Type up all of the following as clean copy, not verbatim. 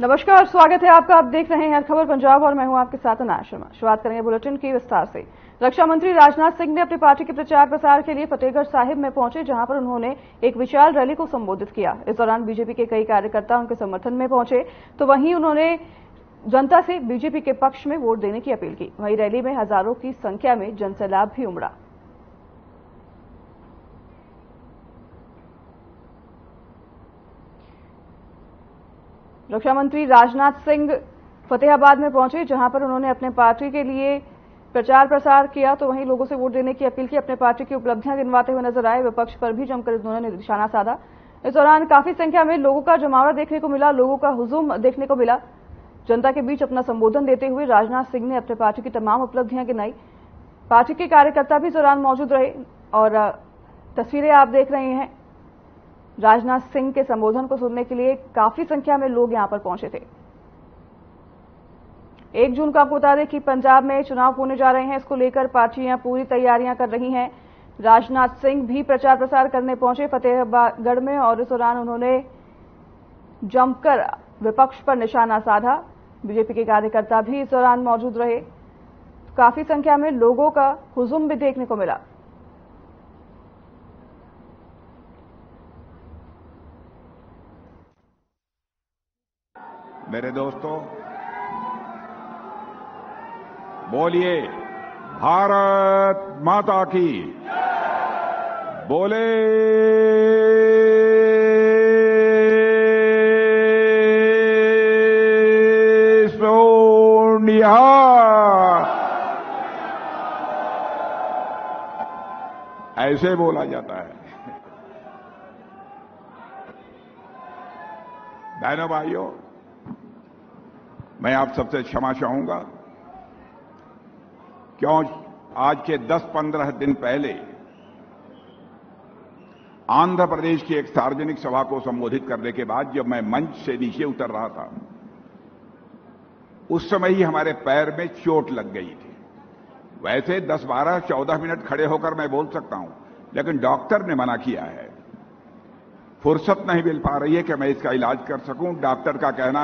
नमस्कार, स्वागत है आपका। आप देख रहे हैं हर खबर पंजाब और मैं हूं आपके साथ अनाज शर्मा। शुरुआत करेंगे बुलेटिन की विस्तार से। रक्षा मंत्री राजनाथ सिंह ने अपनी पार्टी के प्रचार प्रसार के लिए फतेहगढ़ साहिब में पहुंचे, जहां पर उन्होंने एक विशाल रैली को संबोधित किया। इस दौरान बीजेपी के कई कार्यकर्ता उनके समर्थन में पहुंचे, तो वहीं उन्होंने जनता से बीजेपी के पक्ष में वोट देने की अपील की। वहीं रैली में हजारों की संख्या में जनसैलाब भी उमड़ा। रक्षा मंत्री राजनाथ सिंह फतेहाबाद में पहुंचे, जहां पर उन्होंने अपने पार्टी के लिए प्रचार प्रसार किया, तो वहीं लोगों से वोट देने की अपील की। अपने पार्टी की उपलब्धियां गिनवाते हुए नजर आए। विपक्ष पर भी जमकर उन्होंने निशाना साधा। इस दौरान काफी संख्या में लोगों का जमावड़ा देखने को मिला, लोगों का हुजूम देखने को मिला। जनता के बीच अपना संबोधन देते हुए राजनाथ सिंह ने अपने पार्टी की तमाम उपलब्धियां गिनाई। पार्टी के कार्यकर्ता भी इस दौरान मौजूद रहे और तस्वीरें आप देख रहे हैं। राजनाथ सिंह के संबोधन को सुनने के लिए काफी संख्या में लोग यहां पर पहुंचे थे। 1 जून को आपको बता दें कि पंजाब में चुनाव होने जा रहे हैं। इसको लेकर पार्टियां पूरी तैयारियां कर रही हैं। राजनाथ सिंह भी प्रचार प्रसार करने पहुंचे फतेहगढ़ में और इस दौरान उन्होंने जमकर विपक्ष पर निशाना साधा। बीजेपी के कार्यकर्ता भी इस दौरान मौजूद रहे। काफी संख्या में लोगों का हुजूम भी देखने को मिला। मेरे दोस्तों, बोलिए भारत माता की, बोले सोनिया। ऐसे बोला जाता है। बहनों भाइयों, मैं आप सबसे क्षमा चाहूंगा। क्यों आज के 10-15 दिन पहले आंध्र प्रदेश की एक सार्वजनिक सभा को संबोधित करने के बाद जब मैं मंच से नीचे उतर रहा था, उस समय ही हमारे पैर में चोट लग गई थी। वैसे 10, 12, 14 मिनट खड़े होकर मैं बोल सकता हूं, लेकिन डॉक्टर ने मना किया है। फुर्सत नहीं मिल पा रही है कि मैं इसका इलाज कर सकूं। डॉक्टर का कहना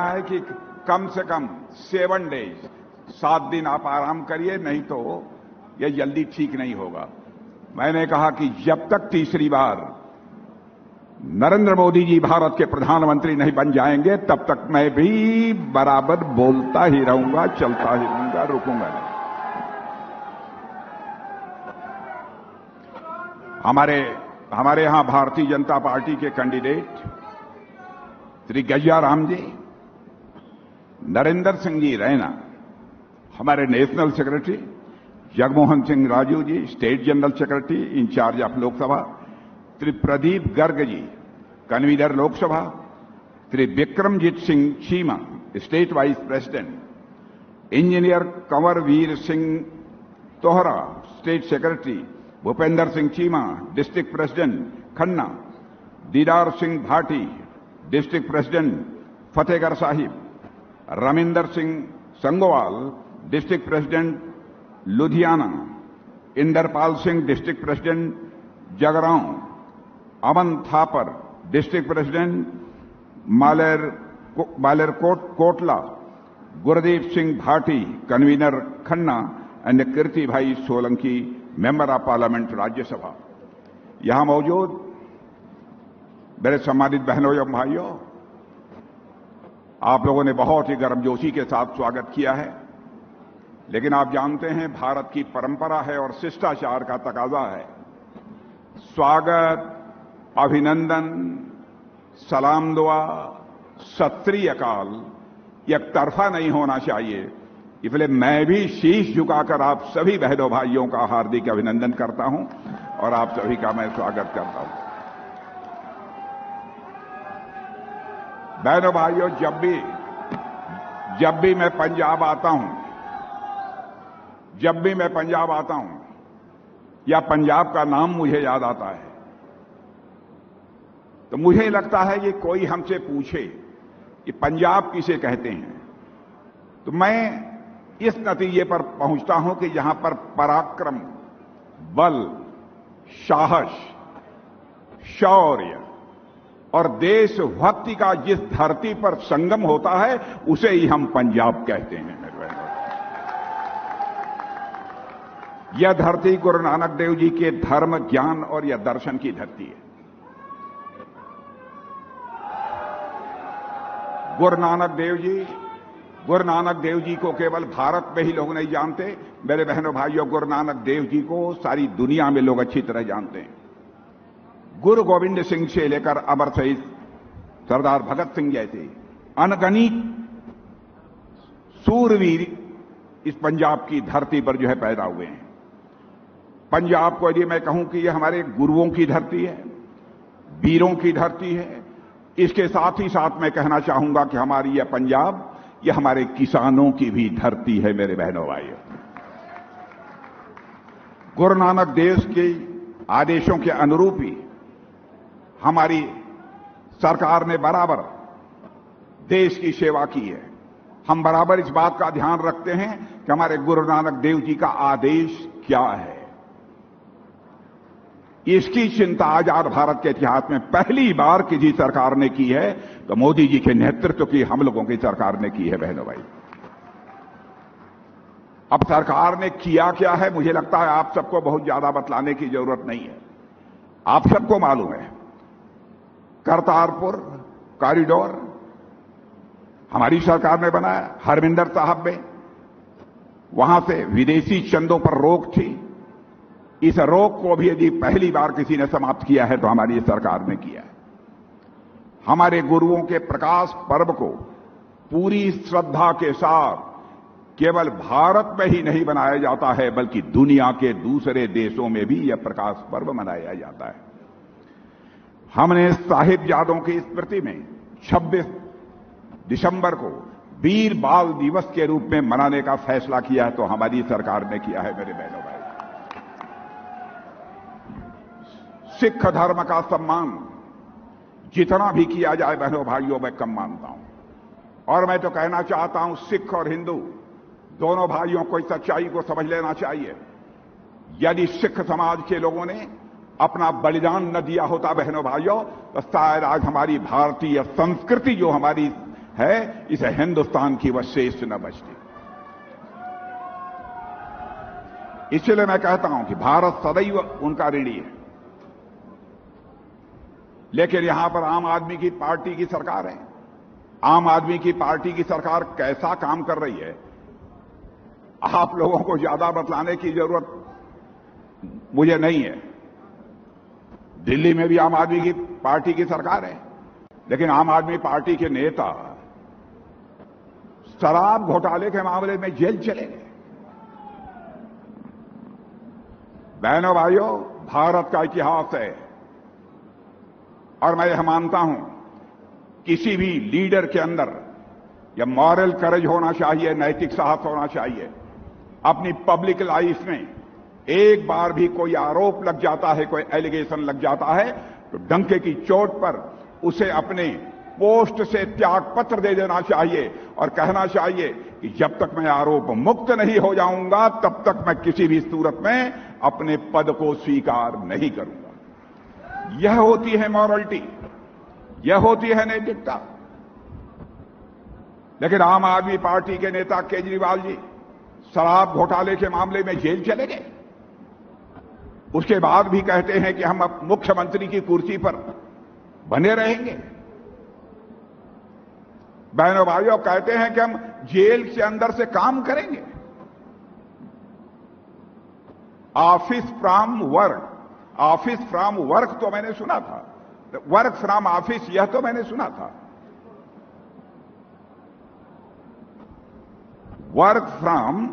है कि कम से कम 7 डेज, 7 दिन आप आराम करिए, नहीं तो यह जल्दी ठीक नहीं होगा। मैंने कहा कि जब तक तीसरी बार नरेंद्र मोदी जी भारत के प्रधानमंत्री नहीं बन जाएंगे, तब तक मैं भी बराबर बोलता ही रहूंगा, चलता ही रहूंगा, रुकूंगा नहीं। हमारे यहां भारतीय जनता पार्टी के कैंडिडेट श्री गैया राम जी, नरेंद्र सिंह जी रैना, हमारे national secretary Jagmohan Singh Raju ji, state general secretary in charge of Lok Sabha, Shri Pradeep Garg ji, convener Lok Sabha, Shri Vikramjit Singh Cheema, state wise president, engineer कंवरवीर Singh तोहरा, state secretary, Bhupendra Singh Cheema, district president Khanna, दीदार Singh Bhati, district president Fatehgarh Sahib, Raminder Singh Sangowal, district president Ludhiana, Inderpal Singh, district president Jagraon, Aman Thapar, district president मालेरकोट Kotla, Gurdeep Singh Bhati, convener Khanna, and कीर्ति भाई Solanki, member of parliament Rajya Sabha. यहां मौजूद मेरे सम्मानित बहनों एवं भाइयों, आप लोगों ने बहुत ही गर्मजोशी के साथ स्वागत किया है, लेकिन आप जानते हैं भारत की परंपरा है और शिष्टाचार का तकाजा है। स्वागत, अभिनंदन, सलाम दुआ, सत श्री अकाल एक तरफा नहीं होना चाहिए। इसलिए मैं भी शीश झुकाकर आप सभी बहनों भाइयों का हार्दिक अभिनंदन करता हूं और आप सभी का मैं स्वागत करता हूं। बहनों भाइयों, जब भी मैं पंजाब आता हूं या पंजाब का नाम मुझे याद आता है, तो मुझे लगता है कि कोई हमसे पूछे कि पंजाब किसे कहते हैं, तो मैं इस नतीजे पर पहुंचता हूं कि जहां पर पराक्रम, बल, साहस, शौर्य और देशभक्ति का जिस धरती पर संगम होता है उसे ही हम पंजाब कहते हैं मेरे बहनों। यह धरती गुरु नानक देव जी के धर्म, ज्ञान और यह दर्शन की धरती है। गुरु नानक देव जी को केवल भारत में ही लोग नहीं जानते मेरे बहनों भाइयों, गुरु नानक देव जी को सारी दुनिया में लोग अच्छी तरह जानते हैं। गुरु गोविंद सिंह से लेकर अमर शहीद सरदार भगत सिंह जैसे अनगणित सूरवीर इस पंजाब की धरती पर जो है पैदा हुए हैं। पंजाब को यदि मैं कहूं कि यह हमारे गुरुओं की धरती है, वीरों की धरती है, इसके साथ ही साथ मैं कहना चाहूंगा कि हमारी यह पंजाब, यह हमारे किसानों की भी धरती है मेरे बहनों भाइयों। गुरु नानक देव के आदेशों के अनुरूप ही हमारी सरकार ने बराबर देश की सेवा की है। हम बराबर इस बात का ध्यान रखते हैं कि हमारे गुरु नानक देव जी का आदेश क्या है। इसकी चिंता आजाद भारत के इतिहास में पहली बार किसी सरकार ने की है तो मोदी जी के नेतृत्व की हम लोगों की सरकार ने की है बहनों भाई। अब सरकार ने किया क्या है मुझे लगता है आप सबको बहुत ज्यादा बतलाने की जरूरत नहीं है। आप सबको मालूम है करतारपुर कॉरिडोर हमारी सरकार ने बनाया, हरमिंदर साहब में वहां से विदेशी चंदों पर रोक थी। इस रोक को भी यदि पहली बार किसी ने समाप्त किया है तो हमारी सरकार ने किया है। हमारे गुरुओं के प्रकाश पर्व को पूरी श्रद्धा के साथ केवल भारत में ही नहीं मनाया जाता है बल्कि दुनिया के दूसरे देशों में भी यह प्रकाश पर्व मनाया जाता है। हमने साहिबजादों की स्मृति में 26 दिसंबर को वीर बाल दिवस के रूप में मनाने का फैसला किया है तो हमारी सरकार ने किया है मेरे बहनों भाई। सिख धर्म का सम्मान जितना भी किया जाए बहनों भाइयों मैं कम मानता हूं। और मैं तो कहना चाहता हूं सिख और हिंदू दोनों भाइयों को इस सच्चाई को समझ लेना चाहिए। यदि सिख समाज के लोगों ने अपना बलिदान न दिया होता बहनों भाइयों तो शायद आज हमारी भारतीय संस्कृति जो हमारी है इसे हिंदुस्तान की वह शेष न बचती। इसलिए मैं कहता हूं कि भारत सदैव उनका ऋणी है। लेकिन यहां पर आम आदमी की पार्टी की सरकार है। आम आदमी की पार्टी की सरकार कैसा काम कर रही है आप लोगों को ज्यादा बतलाने की जरूरत मुझे नहीं है। दिल्ली में भी आम आदमी की पार्टी की सरकार है लेकिन आम आदमी पार्टी के नेता शराब घोटाले के मामले में जेल चले गए। बहनों भाइयों भारत का इतिहास है और मैं यह मानता हूं किसी भी लीडर के अंदर यह मॉरल करेज होना चाहिए, नैतिक साहस होना चाहिए। अपनी पब्लिक लाइफ में एक बार भी कोई आरोप लग जाता है, कोई एलिगेशन लग जाता है तो डंके की चोट पर उसे अपने पोस्ट से त्याग पत्र दे देना चाहिए और कहना चाहिए कि जब तक मैं आरोप मुक्त नहीं हो जाऊंगा तब तक मैं किसी भी सूरत में अपने पद को स्वीकार नहीं करूंगा। यह होती है मॉरलिटी, यह होती है नैतिकता। लेकिन आम आदमी पार्टी के नेता केजरीवाल जी शराब घोटाले के मामले में जेल चले गए। उसके बाद भी कहते हैं कि हम अब मुख्यमंत्री की कुर्सी पर बने रहेंगे। बहनों भाइयों कहते हैं कि हम जेल के अंदर से काम करेंगे। Office from work, office from work तो मैंने सुना था, वर्क फ्रॉम ऑफिस यह तो मैंने सुना था। वर्क फ्रॉम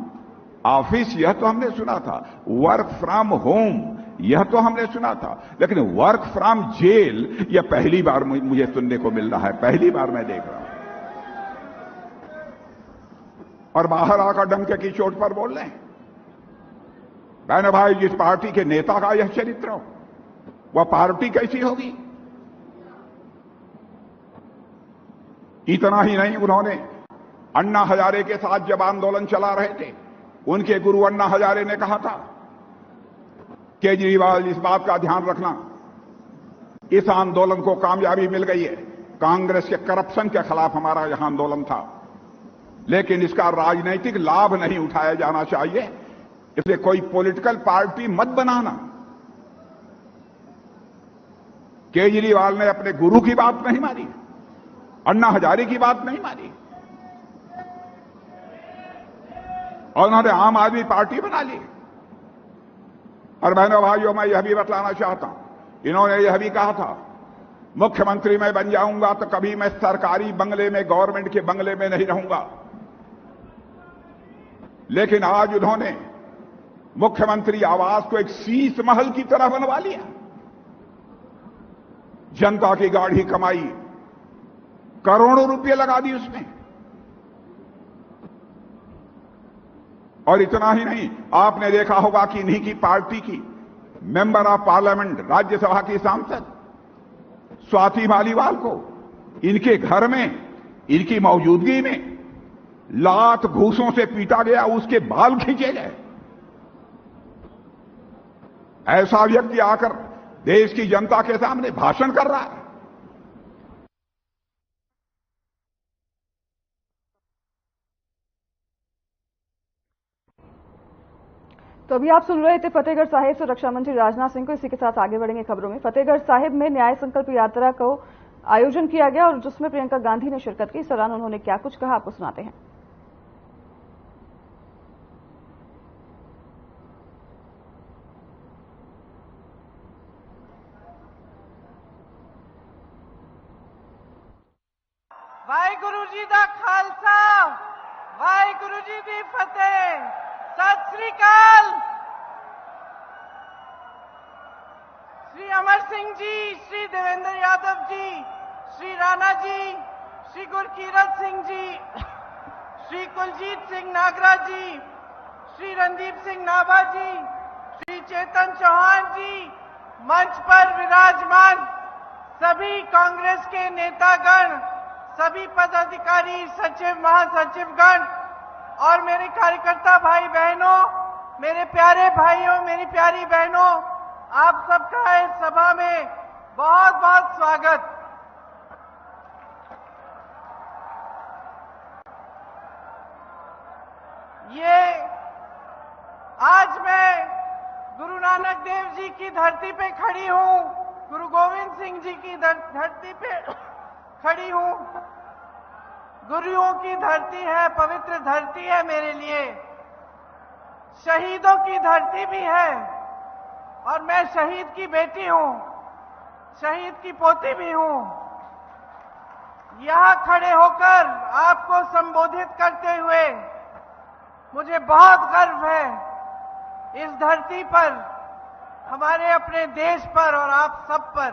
ऑफिस यह तो हमने सुना था, वर्क फ्रॉम होम यह तो हमने सुना था, लेकिन वर्क फ्रॉम जेल यह पहली बार मुझे सुनने को मिल रहा है, पहली बार मैं देख रहा हूं। और बाहर आकर डंके की चोट पर बोल रहे हैं। बहनों भाई जिस पार्टी के नेता का यह चरित्र हो वह पार्टी कैसी होगी। इतना ही नहीं उन्होंने अन्ना हजारे के साथ जब आंदोलन चला रहे थे, उनके गुरु अन्ना हजारे ने कहा था, केजरीवाल इस बात का ध्यान रखना, इस आंदोलन को कामयाबी मिल गई है। कांग्रेस के करप्शन के खिलाफ हमारा यह आंदोलन था, लेकिन इसका राजनीतिक लाभ नहीं उठाया जाना चाहिए, इसलिए कोई पॉलिटिकल पार्टी मत बनाना। केजरीवाल ने अपने गुरु की बात नहीं मानी, अन्ना हजारे की बात नहीं मानी, और उन्होंने आम आदमी पार्टी बना ली। और बहनों भाइयों, मैं यह भी बतलाना चाहता हूं, इन्होंने यह भी कहा था, मुख्यमंत्री मैं बन जाऊंगा तो कभी मैं सरकारी बंगले में, गवर्नमेंट के बंगले में नहीं रहूंगा। लेकिन आज उन्होंने मुख्यमंत्री आवास को एक शीश महल की तरह बनवा लिया। जनता की गाढ़ी कमाई, करोड़ों रुपए लगा दी उसमें। और इतना ही नहीं, आपने देखा होगा कि इन्हीं की पार्टी की मेंबर ऑफ पार्लियामेंट, राज्यसभा की सांसद स्वाति मालीवाल को इनके घर में, इनकी मौजूदगी में लात घूसों से पीटा गया, उसके बाल खींचे गए। ऐसा व्यक्ति आकर देश की जनता के सामने भाषण कर रहा है। तो अभी आप सुन रहे थे फतेहगढ़ साहिब से रक्षा मंत्री राजनाथ सिंह को। इसी के साथ आगे बढ़ेंगे खबरों में। फतेहगढ़ साहिब में न्याय संकल्प यात्रा को आयोजन किया गया और जिसमें प्रियंका गांधी ने शिरकत की। इस दौरान उन्होंने क्या कुछ कहा, आपको सुनाते हैं। वाहिगुरु जी दा खालसा, वाहिगुरु जी दी फतेह। सत श्री अकाल। श्री अमर सिंह जी, श्री देवेंद्र यादव जी, श्री राणा जी, श्री गुरकीरत सिंह जी, श्री कुलजीत सिंह नागरा जी, श्री रणदीप सिंह नाभा जी, श्री चेतन चौहान जी, मंच पर विराजमान सभी कांग्रेस के नेतागण, सभी पदाधिकारी, सचिव, महासचिवगण और मेरे कार्यकर्ता भाई बहनों, मेरे प्यारे भाइयों, मेरी प्यारी बहनों, आप सबका इस सभा में बहुत बहुत स्वागत। ये आज मैं गुरु नानक देव जी की धरती पे खड़ी हूं, गुरु गोविंद सिंह जी की धरती पे खड़ी हूं। गुरुओं की धरती है, पवित्र धरती है मेरे लिए, शहीदों की धरती भी है और मैं शहीद की बेटी हूं, शहीद की पोती भी हूं। यहां खड़े होकर आपको संबोधित करते हुए मुझे बहुत गर्व है, इस धरती पर, हमारे अपने देश पर और आप सब पर,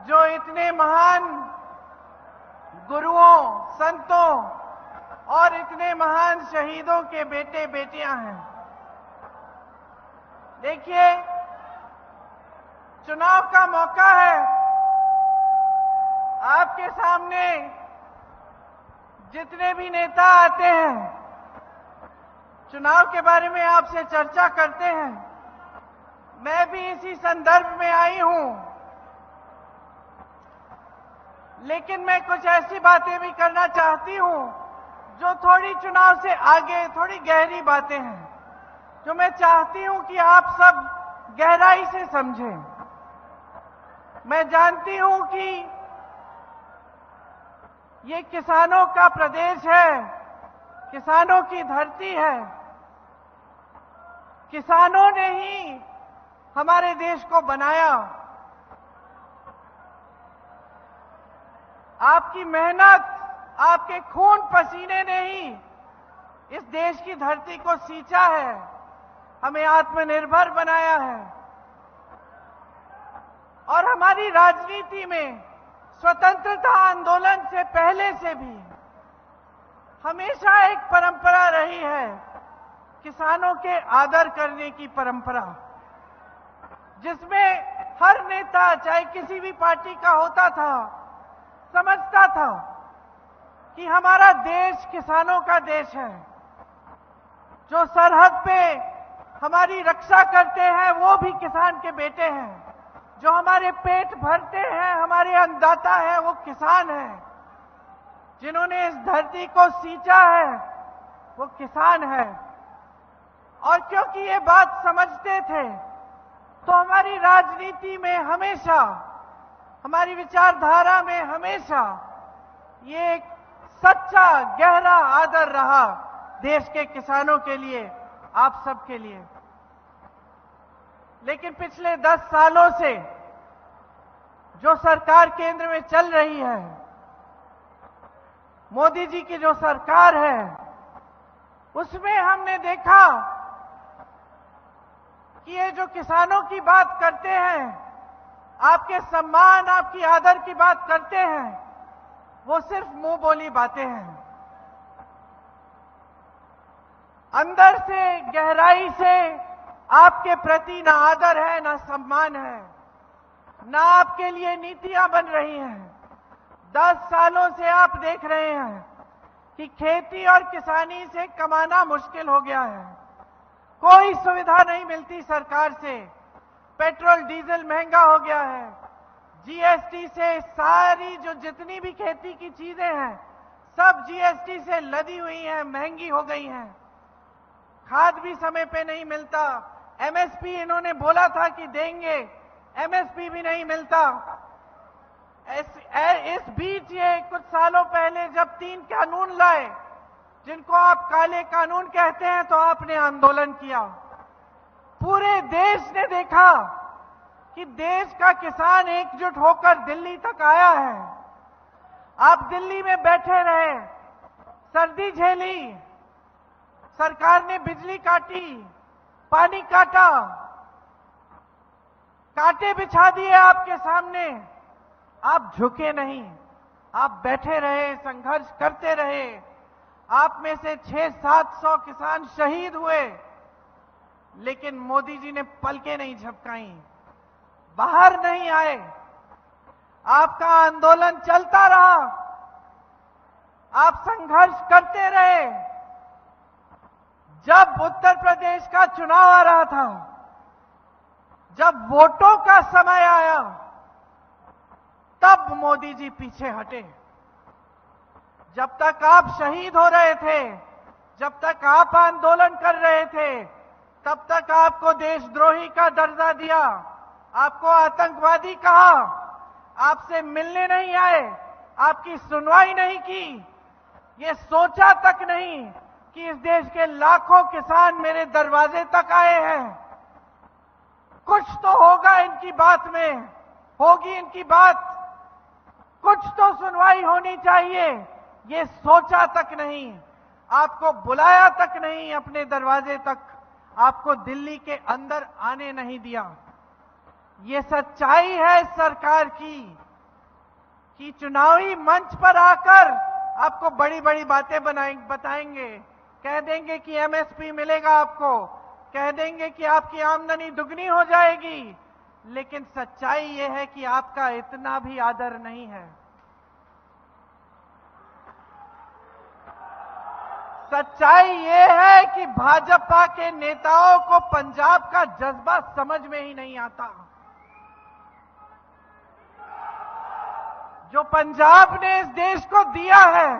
जो इतने महान गुरुओं, संतों और इतने महान शहीदों के बेटे बेटियां हैं। देखिए, चुनाव का मौका है, आपके सामने जितने भी नेता आते हैं, चुनाव के बारे में आपसे चर्चा करते हैं। मैं भी इसी संदर्भ में आई हूं, लेकिन मैं कुछ ऐसी बातें भी करना चाहती हूं जो थोड़ी चुनाव से आगे, थोड़ी गहरी बातें हैं, जो मैं चाहती हूं कि आप सब गहराई से समझें। मैं जानती हूं कि ये किसानों का प्रदेश है, किसानों की धरती है। किसानों ने ही हमारे देश को बनाया। आपकी मेहनत, आपके खून पसीने ने ही इस देश की धरती को सींचा है, हमें आत्मनिर्भर बनाया है। और हमारी राजनीति में स्वतंत्रता आंदोलन से पहले से भी हमेशा एक परंपरा रही है, किसानों के आदर करने की परंपरा, जिसमें हर नेता, चाहे किसी भी पार्टी का होता था, समझता था कि हमारा देश किसानों का देश है। जो सरहद पे हमारी रक्षा करते हैं वो भी किसान के बेटे हैं। जो हमारे पेट भरते हैं, हमारे अन्नदाता हैं, वो किसान हैं। जिन्होंने इस धरती को सींचा है वो किसान है। और क्योंकि ये बात समझते थे तो हमारी राजनीति में हमेशा, हमारी विचारधारा में हमेशा ये एक सच्चा गहरा आदर रहा देश के किसानों के लिए, आप सबके लिए। लेकिन पिछले 10 सालों से जो सरकार केंद्र में चल रही है, मोदी जी की जो सरकार है, उसमें हमने देखा कि ये जो किसानों की बात करते हैं, आपके सम्मान, आपकी आदर की बात करते हैं, वो सिर्फ मुंह बोली बातें हैं। अंदर से, गहराई से आपके प्रति ना आदर है, ना सम्मान है, ना आपके लिए नीतियां बन रही हैं। 10 सालों से आप देख रहे हैं कि खेती और किसानी से कमाना मुश्किल हो गया है। कोई सुविधा नहीं मिलती सरकार से। पेट्रोल डीजल महंगा हो गया है। जीएसटी से सारी जो जितनी भी खेती की चीजें हैं, सब जीएसटी से लदी हुई हैं, महंगी हो गई हैं। खाद भी समय पे नहीं मिलता। एमएसपी इन्होंने बोला था कि देंगे, एमएसपी भी नहीं मिलता। इस बीच ये कुछ सालों पहले जब 3 कानून लाए, जिनको आप काले कानून कहते हैं, तो आपने आंदोलन किया। पूरे देश ने देखा कि देश का किसान एकजुट होकर दिल्ली तक आया है। आप दिल्ली में बैठे रहे, सर्दी झेली, सरकार ने बिजली काटी, पानी काटा, कांटे बिछा दिए आपके सामने। आप झुके नहीं, आप बैठे रहे, संघर्ष करते रहे। आप में से 600-700 किसान शहीद हुए, लेकिन मोदी जी ने पलकें नहीं झपकाई, बाहर नहीं आए। आपका आंदोलन चलता रहा, आप संघर्ष करते रहे। जब उत्तर प्रदेश का चुनाव आ रहा था, जब वोटों का समय आया, तब मोदी जी पीछे हटे। जब तक आप शहीद हो रहे थे, जब तक आप आंदोलन कर रहे थे, तब तक आपको देशद्रोही का दर्जा दिया, आपको आतंकवादी कहा, आपसे मिलने नहीं आए, आपकी सुनवाई नहीं की। ये सोचा तक नहीं कि इस देश के लाखों किसान मेरे दरवाजे तक आए हैं। कुछ तो होगा इनकी बात में, होगी इनकी बात, कुछ तो सुनवाई होनी चाहिए। ये सोचा तक नहीं, आपको बुलाया तक नहीं अपने दरवाजे तक, आपको दिल्ली के अंदर आने नहीं दिया। ये सच्चाई है इस सरकार की कि चुनावी मंच पर आकर आपको बड़ी बड़ी बातें बताएंगे, कह देंगे कि एमएसपी मिलेगा आपको, कह देंगे कि आपकी आमदनी दुगनी हो जाएगी, लेकिन सच्चाई ये है कि आपका इतना भी आदर नहीं है। सच्चाई ये है कि भाजपा के नेताओं को पंजाब का जज्बा समझ में ही नहीं आता। जो पंजाब ने इस देश को दिया है,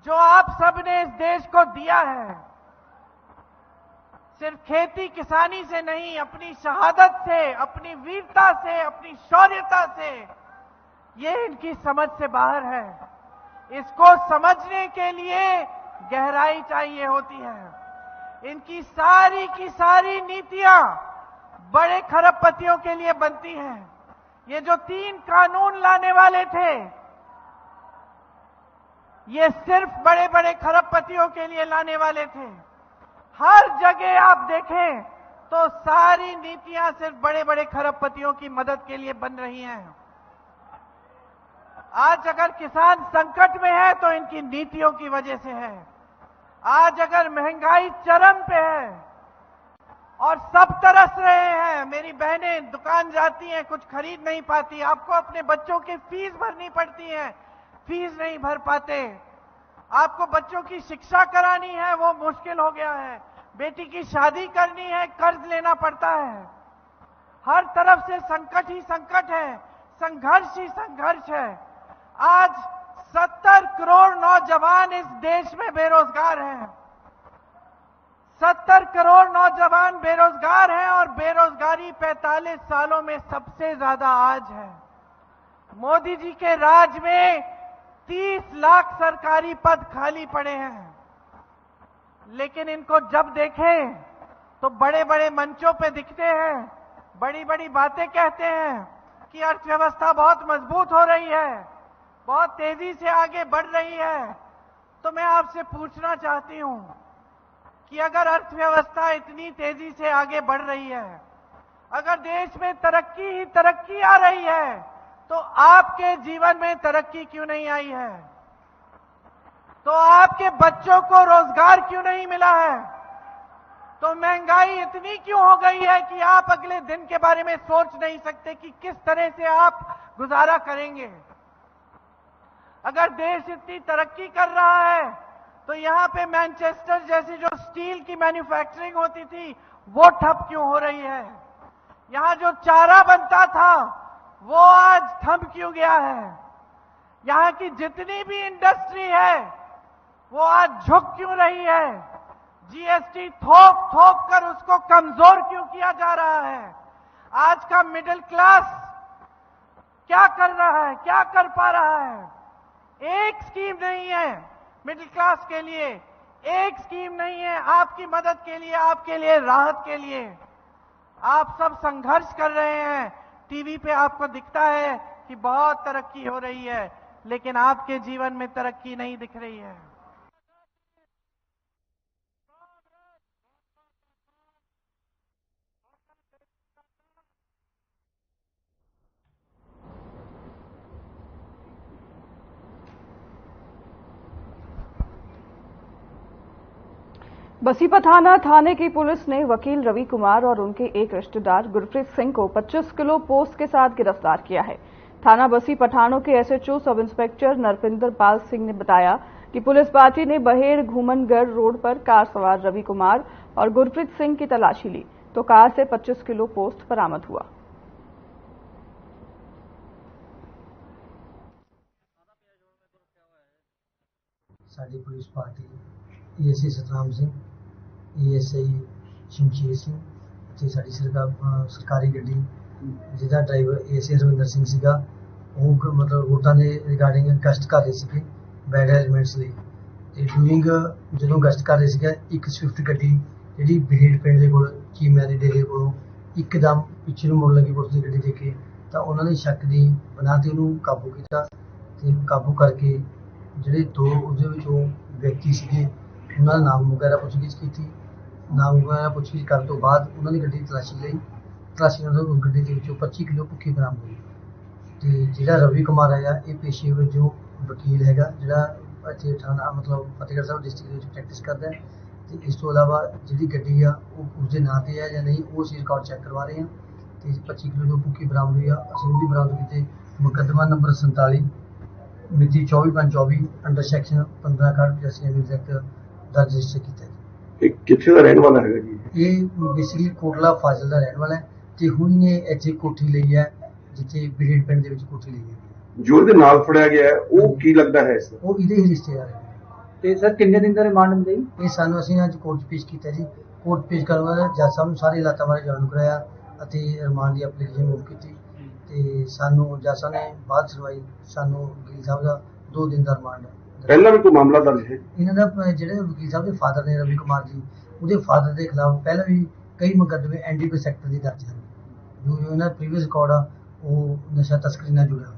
जो आप सब ने इस देश को दिया है, सिर्फ खेती किसानी से नहीं, अपनी शहादत से, अपनी वीरता से, अपनी शौर्यता से, ये इनकी समझ से बाहर है। इसको समझने के लिए गहराई चाहिए होती है। इनकी सारी की सारी नीतियां बड़े खरबपतियों के लिए बनती हैं। ये जो 3 कानून लाने वाले थे, ये सिर्फ बड़े बड़े खरबपतियों के लिए लाने वाले थे। हर जगह आप देखें तो सारी नीतियां सिर्फ बड़े बड़े खरबपतियों की मदद के लिए बन रही हैं। आज अगर किसान संकट में है तो इनकी नीतियों की वजह से है। आज अगर महंगाई चरम पे है और सब तरस रहे हैं, मेरी बहनें दुकान जाती हैं, कुछ खरीद नहीं पाती, आपको अपने बच्चों की फीस भरनी पड़ती है, फीस नहीं भर पाते। आपको बच्चों की शिक्षा करानी है, वो मुश्किल हो गया है। बेटी की शादी करनी है, कर्ज लेना पड़ता है। हर तरफ से संकट ही संकट है, संघर्ष ही संघर्ष है। आज 70 करोड़ नौजवान इस देश में बेरोजगार हैं। 70 करोड़ नौजवान बेरोजगार हैं और बेरोजगारी 45 सालों में सबसे ज्यादा आज है। मोदी जी के राज में 30 लाख सरकारी पद खाली पड़े हैं, लेकिन इनको जब देखें तो बड़े बड़े मंचों पे दिखते हैं, बड़ी बड़ी बातें कहते हैं कि अर्थव्यवस्था बहुत मजबूत हो रही है, बहुत तेजी से आगे बढ़ रही है। तो मैं आपसे पूछना चाहती हूं कि अगर अर्थव्यवस्था इतनी तेजी से आगे बढ़ रही है, अगर देश में तरक्की ही तरक्की आ रही है, तो आपके जीवन में तरक्की क्यों नहीं आई है? तो आपके बच्चों को रोजगार क्यों नहीं मिला है? तो महंगाई इतनी क्यों हो गई है कि आप अगले दिन के बारे में सोच नहीं सकते कि किस तरह से आप गुजारा करेंगे? अगर देश इतनी तरक्की कर रहा है तो यहां पे मैनचेस्टर जैसी जो स्टील की मैन्युफैक्चरिंग होती थी वो ठप क्यों हो रही है? यहां जो चारा बनता था वो आज थम क्यों गया है? यहां की जितनी भी इंडस्ट्री है वो आज झुक क्यों रही है? जीएसटी थोप थोप कर उसको कमजोर क्यों किया जा रहा है? आज का मिडिल क्लास क्या कर रहा है, क्या कर पा रहा है? एक स्कीम नहीं है मिडिल क्लास के लिए, एक स्कीम नहीं है आपकी मदद के लिए, आपके लिए राहत के लिए। आप सब संघर्ष कर रहे हैं। टीवी पे आपको दिखता है कि बहुत तरक्की हो रही है, लेकिन आपके जीवन में तरक्की नहीं दिख रही है। बसी पठाना थाने की पुलिस ने वकील रवि कुमार और उनके एक रिश्तेदार गुरप्रीत सिंह को 25 किलो पोस्त के साथ गिरफ्तार किया है। थाना बसी पठानों के SHO sub inspector Narpinder Pal Singh ने बताया कि पुलिस पार्टी ने बहेड़ घूमनगढ़ रोड पर कार सवार रवि कुमार और गुरप्रीत सिंह की तलाशी ली तो कार से 25 किलो पोस्त बरामद हुआ। साड़ी police party ASI Satnam Singh, ASI Shamsher Singh ਅਤੇ ਸਾਡੀ ਸਰਕਾਰੀ ਗੱਡੀ ਜਿਹਦਾ ਡਰਾਈਵਰ ਏਐਸਆਈ ਰਵਿੰਦਰ ਸਿੰਘ ਸੀਗਾ, ਉਹ ਮਤਲਬ ਵੋਟਾਂ ਦੇ ਰਿਗਾਰਡਿੰਗ ਗਸ਼ਤ ਕਰ ਰਹੇ ਸੀਗੇ ਬੈਡ ਐਲੀਮੈਂਟਸ ਲਈ। ਅਤੇ ਡੂਰਿੰਗ ਜਦੋਂ ਗਸ਼ਤ ਕਰ ਰਹੇ ਸੀਗਾ, ਇੱਕ ਸਵਿਫਟ ਗੱਡੀ ਜਿਹੜੀ ਬਹੇੜ ਪਿੰਡ ਦੇ ਕੋਲ ਚੀਮਿਆਂ ਦੇ ਡੇਰੇ ਕੋਲੋਂ ਇੱਕਦਮ ਪਿੱਛੇ ਨੂੰ ਮੁੜ ਲੱਗੀ ਪੁਲਿਸ ਦੀ ਗੱਡੀ ਦੇਖੇ ਤਾਂ ਉਹਨਾਂ ਨੇ ਸ਼ੱਕ ਦੀ ਬਣਾ ਤੇ ਉਹਨੂੰ ਕਾਬੂ ਕੀਤਾ ਅਤੇ ਕਾਬੂ ਕਰਕੇ ਜਿਹੜੇ ਦੋ ਉਹਦੇ ਵਿੱਚੋਂ ਵਿਅਕਤੀ ਸੀਗੇ ਉਹਨਾਂ ਦਾ ਨਾਮ ਵਗੈਰਾ ਪੁੱਛਗਿੱਛ ਕੀਤੀ। ਨਾਮ ਵਗੈਰਾ ਪੁੱਛਗਿੱਛ ਕਰਨ ਤੋਂ ਬਾਅਦ ਉਹਨਾਂ ਦੀ ਗੱਡੀ ਦੀ ਤਲਾਸ਼ੀ ਲਈ। ਤਲਾਸ਼ੀ ਨਾਲ ਉਸ ਗੱਡੀ ਦੇ ਵਿੱਚੋਂ 25 ਕਿਲੋ ਭੁੱਕੀ ਬਰਾਮਦ ਹੋਈ। ਅਤੇ ਜਿਹੜਾ ਰਵੀ ਕੁਮਾਰ ਹੈਗਾ, ਇਹ ਪੇਸ਼ੇ ਵਜੋਂ ਵਕੀਲ ਹੈਗਾ, ਜਿਹੜਾ ਇੱਥੇ ਥਾਣਾ ਮਤਲਬ ਫਤਿਹਗੜ੍ਹ ਸਾਹਿਬ ਡਿਸਟ੍ਰਿਕਟ ਦੇ ਵਿੱਚ ਪ੍ਰੈਕਟਿਸ ਕਰਦਾ ਹੈ। ਅਤੇ ਇਸ ਤੋਂ ਇਲਾਵਾ ਜਿਹੜੀ ਗੱਡੀ ਆ ਉਹ ਉਸਦੇ ਨਾਂ 'ਤੇ ਹੈ ਜਾਂ ਨਹੀਂ, ਉਹ ਅਸੀਂ ਰਿਕਾਰਡ ਚੈੱਕ ਕਰਵਾ ਰਹੇ ਹਾਂ। ਅਤੇ 25 ਕਿਲੋ ਜੋ ਭੁੱਕੀ ਬਰਾਮਦ ਹੋਈ ਆ, ਅਸੀਂ ਉਹਦੀ ਬਰਾਮਦ ਕੀਤੇ ਮੁਕੱਦਮਾ ਨੰਬਰ 47 ਮਿਤੀ 24/5/24 ਅੰਡਰ ਸੈਕਸ਼ਨ 15/85 ਐਕਟ ਦਰਜ ਰਜਿਸਟਰ ਕੀਤਾ ਹੈ। ਇਹ ਕਿੱਥੇ ਦਾ ਰਹਿਣ ਵਾਲਾ ਹੈਗਾ ਜੀ? ਇਹ ਬੇਸਿਕਲੀ ਕੋਟਲਾ ਫਾਜ਼ਿਲ ਦਾ ਰਹਿਣ ਵਾਲਾ ਹੈ ਤੇ ਹੁਣ ਨੇ ਇੱਥੇ ਕੋਠੀ ਲਈ ਹੈ, ਜਿੱਥੇ ਬਹੇੜ ਪਿੰਡ ਦੇ ਵਿੱਚ ਕੋਠੀ ਲਈ ਹੈ। ਜੋ ਇਹਦੇ ਨਾਲ ਫੜਿਆ ਗਿਆ ਉਹ ਕੀ ਲੱਗਦਾ ਹੈ ਇਸ? ਉਹ ਇਹਦੇ ਹੀ ਰਿਸ਼ਤੇਦਾਰ ਹੈ। ਤੇ ਸਰ ਕਿੰਨੇ ਦਿਨ ਦਾ ਰਿਮਾਂਡ ਮਿਲਦਾ ਜੀ? ਇਹ ਸਾਨੂੰ ਅਸੀਂ ਅੱਜ ਕੋਰਟ 'ਚ ਪੇਸ਼ ਕੀਤਾ ਜੀ। ਕੋਰਟ ਪੇਸ਼ ਕਰਨ ਵਾਲਾ ਜੱਜ ਸਾਹਿਬ ਨੂੰ ਸਾਰੇ ਹਾਲਾਤਾਂ ਬਾਰੇ ਜਾਣੂ ਕਰਾਇਆ ਅਤੇ ਰਿਮਾਂਡ ਦੀ ਐਪਲੀਕੇਸ਼ਨ ਮੂਵ ਕੀਤੀ ਤੇ ਸਾਨੂੰ ਜੱਜ ਸਾਹਿਬ ਨੇ ਬਾਅਦ ਸੁਣਵਾਈ ਸਾਨੂੰ ਵਕੀਲ ਸਾਹਿਬ ਦਾ 2 ਦਿਨ ਦਾ ਰਿਮਾਂਡ ਪਹਿਲਾਂ ਵੀ ਕੋਈ ਮਾਮਲਾ ਦਰਜ ਹੈ? ਇਹਨਾਂ ਦਾ ਜਿਹੜੇ ਵਕੀਲ ਸਾਹਿਬ ਦੇ ਫਾਦਰ ਨੇ ਰਵੀ ਕੁਮਾਰ ਜੀ, ਉਹਦੇ ਫਾਦਰ ਦੇ ਖਿਲਾਫ ਪਹਿਲਾਂ ਵੀ ਕਈ ਮੁਕੱਦਮੇ ਐਨਡੀਪੀ ਸੈਕਟਰ ਦੀ ਦਰਜ ਹਨ। ਜੋ ਇਹਨਾਂ ਪ੍ਰੀਵੀਅਸ ਰਿਕਾਰਡ ਆ ਉਹ ਨਸ਼ਾ ਤਸਕਰੀ ਨਾਲ ਜੁੜਿਆ ਹੋਇਆ।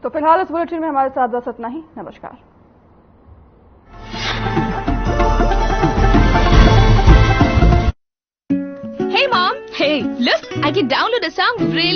तो फिलहाल इस बुलेटिन में हमारे साथ बस इतना ही। नमस्कार। Hey mom, hey, look, I can download a song really